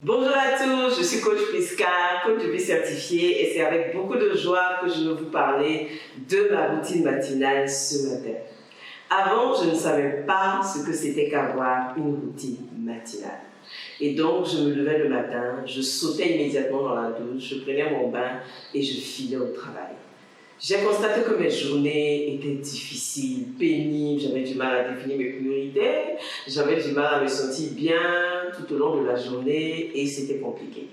Bonjour à tous, je suis coach Priska, coach de vie certifié et c'est avec beaucoup de joie que je vais vous parler de ma routine matinale ce matin. Avant, je ne savais pas ce que c'était qu'avoir une routine matinale. Et donc, je me levais le matin, je sautais immédiatement dans la douche, je prenais mon bain et je filais au travail. J'ai constaté que mes journées étaient difficiles, pénibles, j'avais du mal à définir mes priorités, j'avais du mal à me sentir bien tout au long de la journée et c'était compliqué.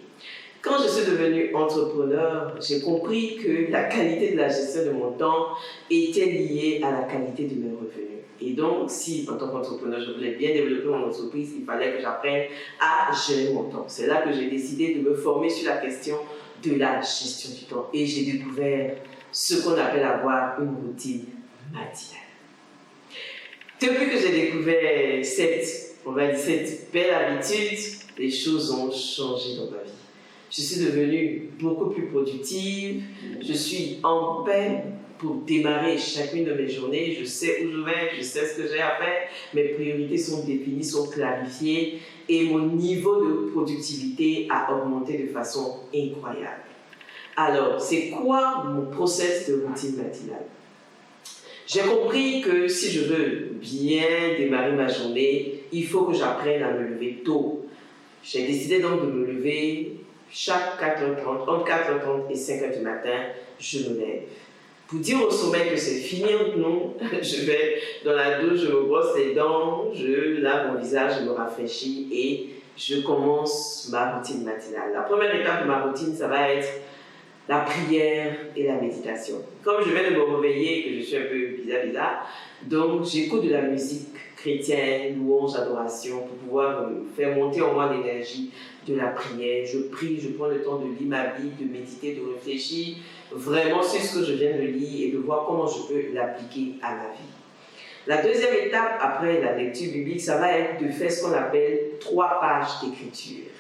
Quand je suis devenue entrepreneur, j'ai compris que la qualité de la gestion de mon temps était liée à la qualité de mes revenus. Et donc, si en tant qu'entrepreneur, je voulais bien développer mon entreprise, il fallait que j'apprenne à gérer mon temps. C'est là que j'ai décidé de me former sur la question de la gestion du temps. Et j'ai découvert ce qu'on appelle avoir une routine matinale. Depuis que j'ai découvert cette belle habitude, les choses ont changé dans ma vie. Je suis devenue beaucoup plus productive, je suis en paix pour démarrer chacune de mes journées, je sais où je vais, je sais ce que j'ai à faire, mes priorités sont définies, sont clarifiées et mon niveau de productivité a augmenté de façon incroyable. Alors, c'est quoi mon process de routine matinale? J'ai compris que si je veux bien démarrer ma journée, il faut que j'apprenne à me lever tôt. J'ai décidé donc de me lever chaque 4h30, entre 4h30 et 5h du matin, je me lève. Pour dire au sommeil que c'est fini entre nous, je vais dans la douche, je me brosse les dents, je lave mon visage, je me rafraîchis et je commence ma routine matinale. La première étape de ma routine, ça va être la prière et la méditation. Comme je viens de me réveiller et que je suis un peu bizarre, donc j'écoute de la musique chrétienne, louange, adoration, pour pouvoir faire monter en moi l'énergie de la prière. Je prie, je prends le temps de lire ma Bible, de méditer, de réfléchir vraiment sur ce que je viens de lire et de voir comment je peux l'appliquer à ma vie. La deuxième étape après la lecture biblique, ça va être de faire ce qu'on appelle 3 pages d'écriture.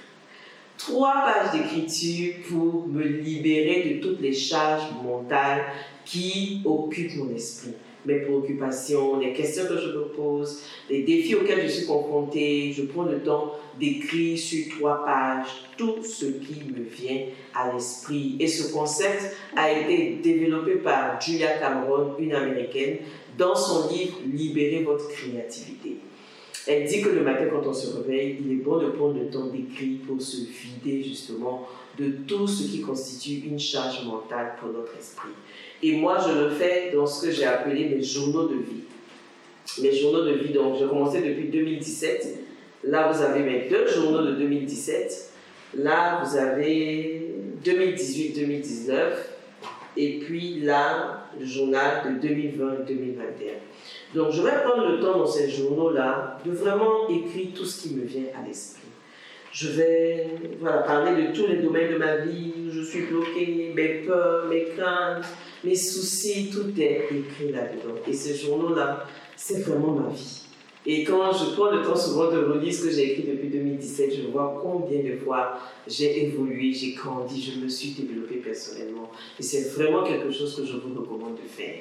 3 pages d'écriture pour me libérer de toutes les charges mentales qui occupent mon esprit. Mes préoccupations, les questions que je me pose, les défis auxquels je suis confrontée. Je prends le temps d'écrire sur 3 pages tout ce qui me vient à l'esprit. Et ce concept a été développé par Julia Cameron, une Américaine, dans son livre « Libérez votre créativité ». Elle dit que le matin, quand on se réveille, il est bon de prendre le temps d'écrire pour se vider justement de tout ce qui constitue une charge mentale pour notre esprit. Et moi, je le fais dans ce que j'ai appelé mes journaux de vie. Mes journaux de vie, donc j'ai commencé depuis 2017. Là, vous avez mes 2 journaux de 2017. Là, vous avez 2018-2019. Et puis là, le journal de 2020-2021. Donc, je vais prendre le temps dans ces journaux-là de vraiment écrire tout ce qui me vient à l'esprit. Je vais parler de tous les domaines de ma vie où je suis bloquée, mes peurs, mes craintes, mes soucis, tout est écrit là-dedans. Et ces journaux-là, c'est vraiment ma vie. Et quand je prends le temps souvent de relire ce que j'ai écrit depuis 2017, je vois combien de fois j'ai évolué, j'ai grandi, je me suis développée personnellement. Et c'est vraiment quelque chose que je vous recommande de faire.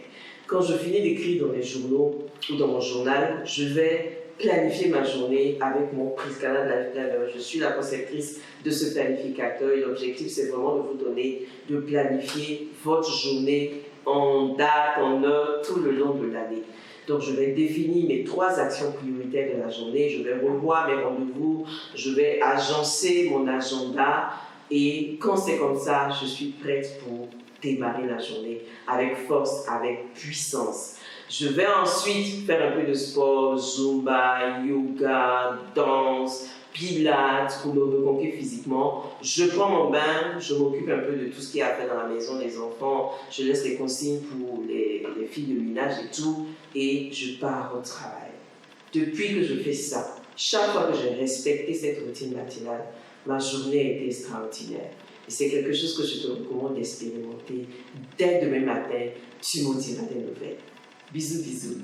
Quand je finis d'écrire dans mes journaux ou dans mon journal, je vais planifier ma journée avec mon Priska Life Planner. Je suis la conceptrice de ce planificateur et l'objectif, c'est vraiment de vous donner, de planifier votre journée en date, en heure, tout le long de l'année. Donc, je vais définir mes 3 actions prioritaires de la journée, je vais revoir mes rendez-vous, je vais agencer mon agenda et quand c'est comme ça, je suis prête pour démarrer la journée avec force, avec puissance. Je vais ensuite faire un peu de sport, zumba, yoga, danse, pilates pour me reconquérir physiquement. Je prends mon bain, je m'occupe un peu de tout ce qui est à faire dans la maison, les enfants, je laisse les consignes pour les filles de ménage et tout, et je pars au travail. Depuis que je fais ça, chaque fois que j'ai respecté cette routine matinale, ma journée a été extraordinaire. Et c'est quelque chose que je te recommande d'expérimenter. Dès demain matin, tu m'en diras des nouvelles. Bisous, bisous.